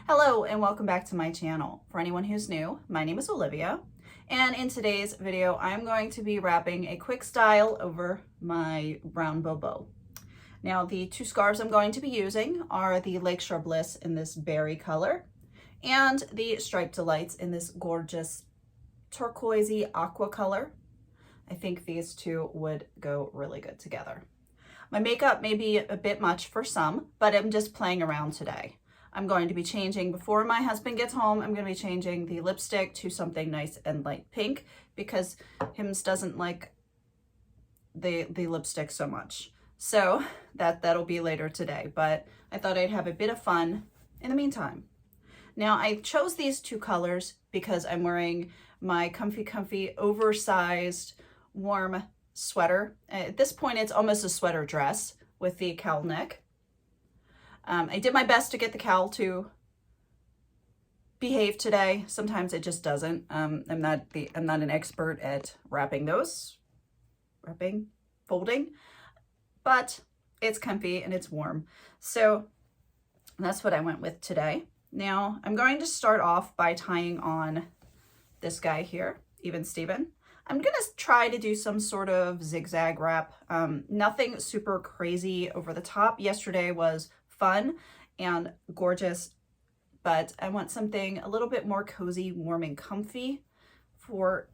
Hello and welcome back to my channel. For anyone who's new, my name is Olivia, and in today's video I'm going to be wrapping a quick style over my brown Bobo. Now the two scarves I'm going to be using are the Lakeshore Bliss in this berry color and the Striped Delights in this gorgeous turquoisey aqua color. I think these two would go really good together. My makeup may be a bit much for some, but I'm just playing around today. I'm going to be changing, before my husband gets home, I'm going to be changing the lipstick to something nice and light pink because Hims doesn't like the lipstick so much. So that'll be later today, but I thought I'd have a bit of fun in the meantime. Now I chose these two colors because I'm wearing my comfy, oversized, warm sweater. At this point, it's almost a sweater dress with the cowl neck. I did my best to get the cowl to behave today. Sometimes it just doesn't. I'm not an expert at folding, but it's comfy and it's warm. So that's what I went with today. Now I'm going to start off by tying on this guy here, Even Steven. I'm gonna try to do some sort of zigzag wrap. Nothing super crazy over the top. Yesterday was fun and gorgeous, but I want something a little bit more cozy, warm, and comfy for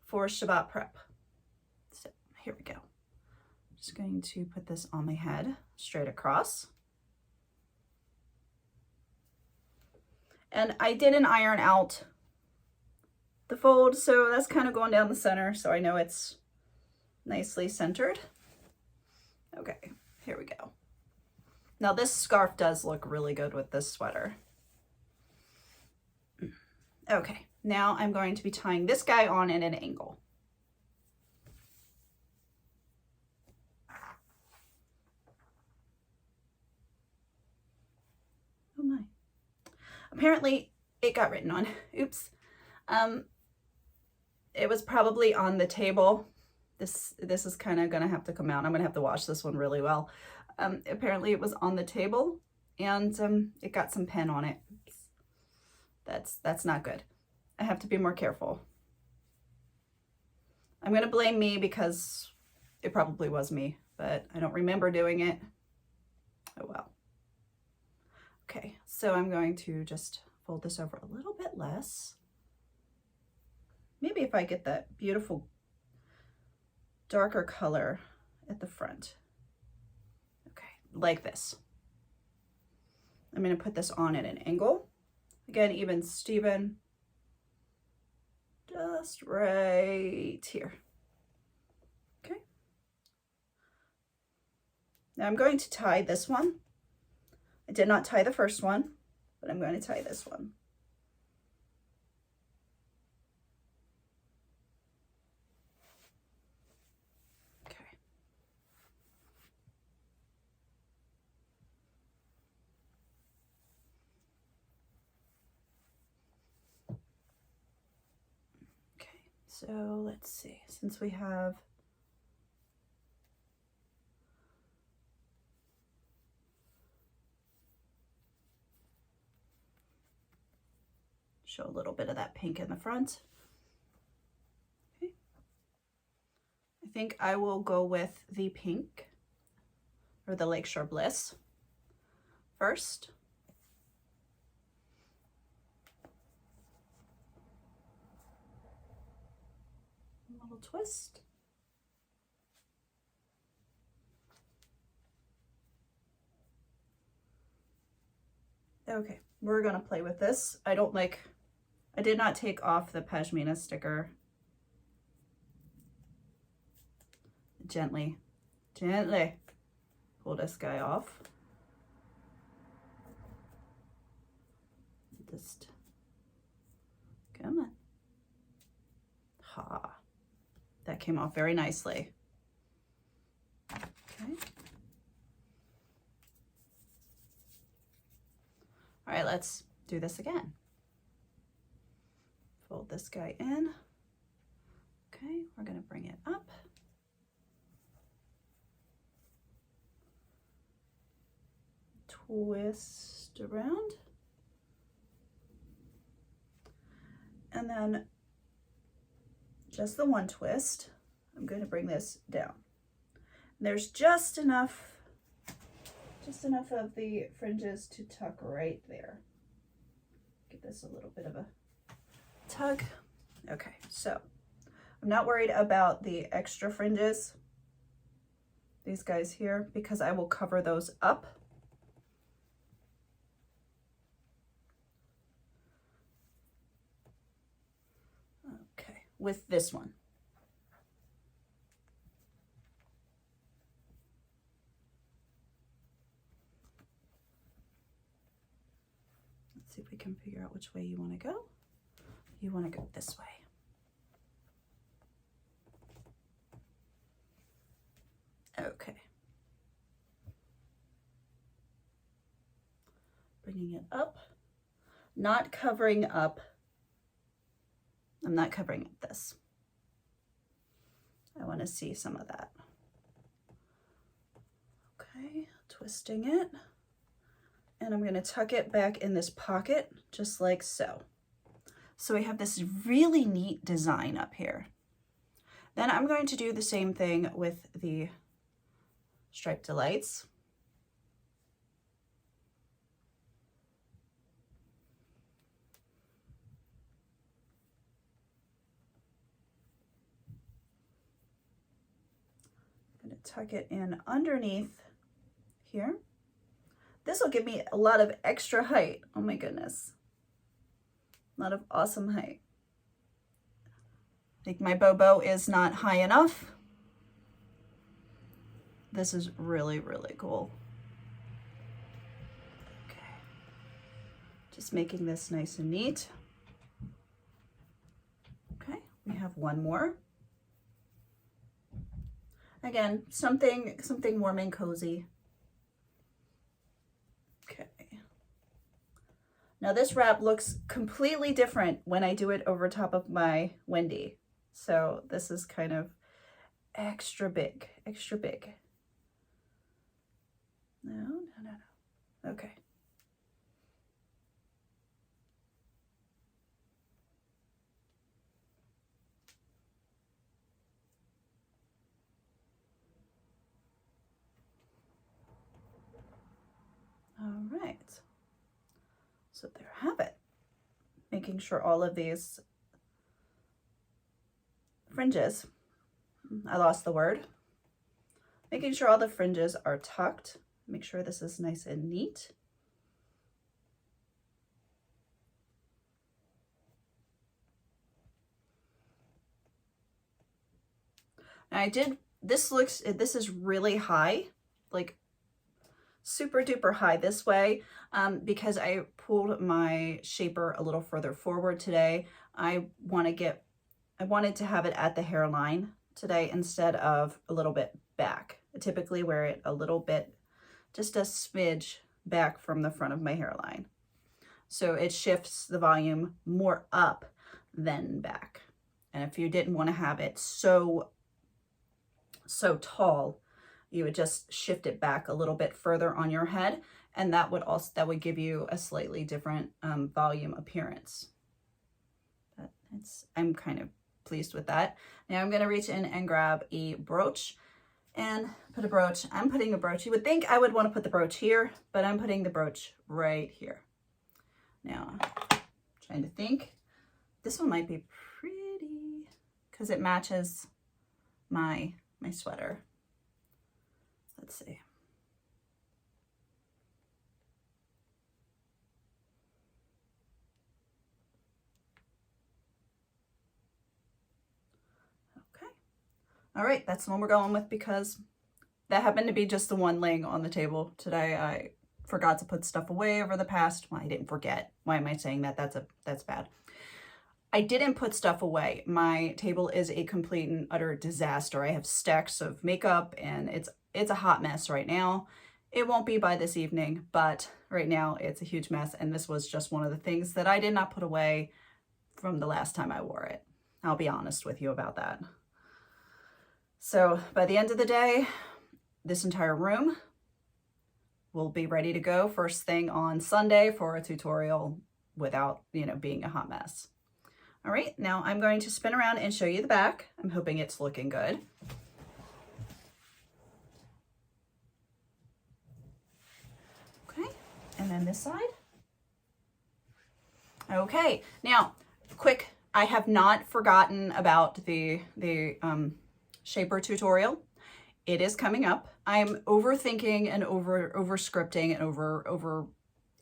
Shabbat prep. So here we go. I'm just going to put this on my head, straight across. And I didn't iron out the fold, so that's kind of going down the center, so I know it's nicely centered. Okay, here we go. Now this scarf does look really good with this sweater. Okay, now I'm going to be tying this guy on at an angle. Oh my. Apparently it got written on. Oops. It was probably on the table. This is kind of gonna have to come out. I'm gonna have to wash this one really well. Apparently it was on the table and it got some pen on it. That's not good. I have to be more careful. I'm gonna blame me because it probably was me, but I don't remember doing it. Oh well. Okay, so I'm going to just fold this over a little bit less. Maybe if I get that beautiful darker color at the front. Okay, like this. I'm going to put this on at an angle. Again, Even Steven. Just right here. Okay. Now I'm going to tie this one. I did not tie the first one, but I'm going to tie this one. So let's see, since we have show a little bit of that pink in the front. Okay. I think I will go with the pink or the Lakeshore Bliss first. Little twist. Okay, we're gonna play with this. I did not take off the pashmina sticker. Gently pull this guy off. Just come on. Ha. That came off very nicely. Okay. All right, let's do this again. Fold this guy in. Okay, we're gonna bring it up. twist around. And then just the one twist, I'm going to bring this down. There's just enough of the fringes to tuck right there. Give this a little bit of a tug. Okay, so I'm not worried about the extra fringes, these guys here, because I will cover those up. Okay, with this one. Let's see if we can figure out which way you want to go. You want to go this way. Okay. Bringing it up, not covering up. I'm not covering up this. I want to see some of that. Okay, twisting it. And I'm going to tuck it back in this pocket, just like so. So we have this really neat design up here. Then I'm going to do the same thing with the striped delights. I'm going to tuck it in underneath here. This will give me a lot of extra height. Oh my goodness. A lot of awesome height. I think my Bobo is not high enough. This is really, really cool. Okay. Just making this nice and neat. Okay, we have one more. Again, something warm and cozy. Okay. Now this wrap looks completely different when I do it over top of my Wendy. So this is kind of extra big, extra big. No. Okay. All right. So there I have it. Making sure all of these fringes, I lost the word. Making sure all the fringes are tucked. Make sure this is nice and neat. Now this is really high, like super duper high this way, because I pulled my shaper a little further forward today. I wanted to have it at the hairline today instead of a little bit back. I typically wear it a little bit, just a smidge back from the front of my hairline. So it shifts the volume more up than back. And if you didn't want to have it so tall, you would just shift it back a little bit further on your head, and that would give you a slightly different volume appearance. But I'm kind of pleased with that. Now I'm going to reach in and grab a brooch and put a brooch. I'm putting a brooch. You would think I would want to put the brooch here, but I'm putting the brooch right here. Now, trying to think. This one might be pretty because it matches my sweater. Let's see. Okay. All right, that's the one we're going with because that happened to be just the one laying on the table today. I forgot to put stuff away over the past. Well, I didn't forget. Why am I saying that? That's bad. I didn't put stuff away. My table is a complete and utter disaster. I have stacks of makeup and it's a hot mess right now. It won't be by this evening, but right now it's a huge mess. And this was just one of the things that I did not put away from the last time I wore it. I'll be honest with you about that. So by the end of the day, this entire room we'll be ready to go first thing on Sunday for a tutorial without, being a hot mess. All right, now I'm going to spin around and show you the back. I'm hoping it's looking good. Okay, and then this side. Okay, now, quick, I have not forgotten about the shaper tutorial. It is coming up. I'm overthinking and over scripting and over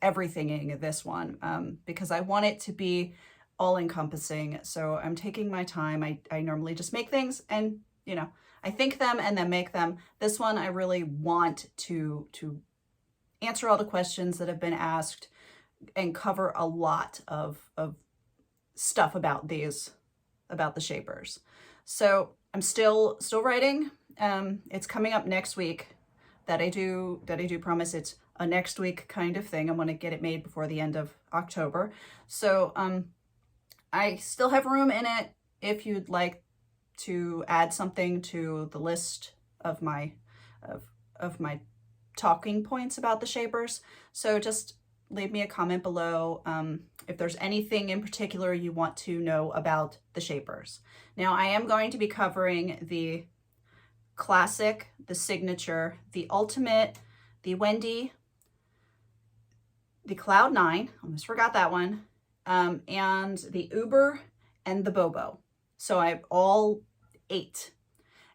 everythinging this one because I want it to be all encompassing. So I'm taking my time. I normally just make things and, I think them and then make them. This one, I really want to answer all the questions that have been asked and cover a lot of stuff about the shapers. So I'm still writing. It's coming up next week. That I do promise it's a next week kind of thing. I want to get it made before the end of October. So I still have room in it if you'd like to add something to the list of my talking points about the shapers. So just leave me a comment below if there's anything in particular you want to know about the shapers. Now I am going to be covering the classic, the signature, the ultimate, the Wendy, the Cloud 9, almost forgot that one, and the Uber and the Bobo. So I have all 8.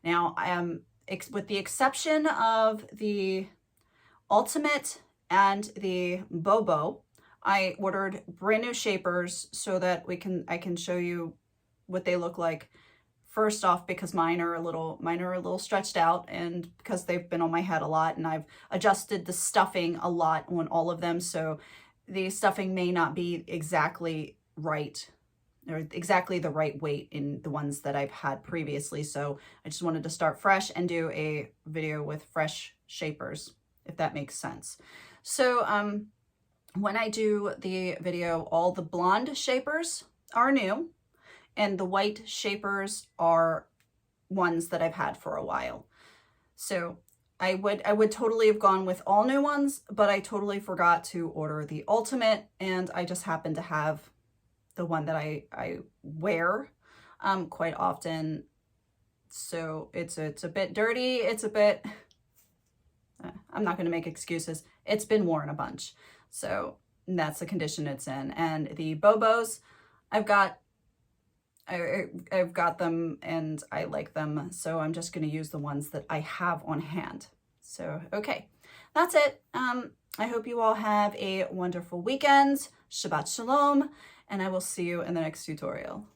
Now with the exception of the ultimate and the Bobo, I ordered brand new shapers so that I can show you what they look like. First off, because mine are a little stretched out, and because they've been on my head a lot, and I've adjusted the stuffing a lot on all of them, so the stuffing may not be exactly right or exactly the right weight in the ones that I've had previously. So I just wanted to start fresh and do a video with fresh shapers, if that makes sense. So when I do the video, all the blonde shapers are new and the white shapers are ones that I've had for a while. So I would totally have gone with all new ones, but I totally forgot to order the ultimate, and I just happen to have the one that I wear quite often. So it's a bit dirty. It's a bit, I'm not going to make excuses. It's been worn a bunch. So that's the condition it's in. And the Bobos, I've got them and I like them. So I'm just going to use the ones that I have on hand. So, okay, that's it. I hope you all have a wonderful weekend. Shabbat Shalom. And I will see you in the next tutorial.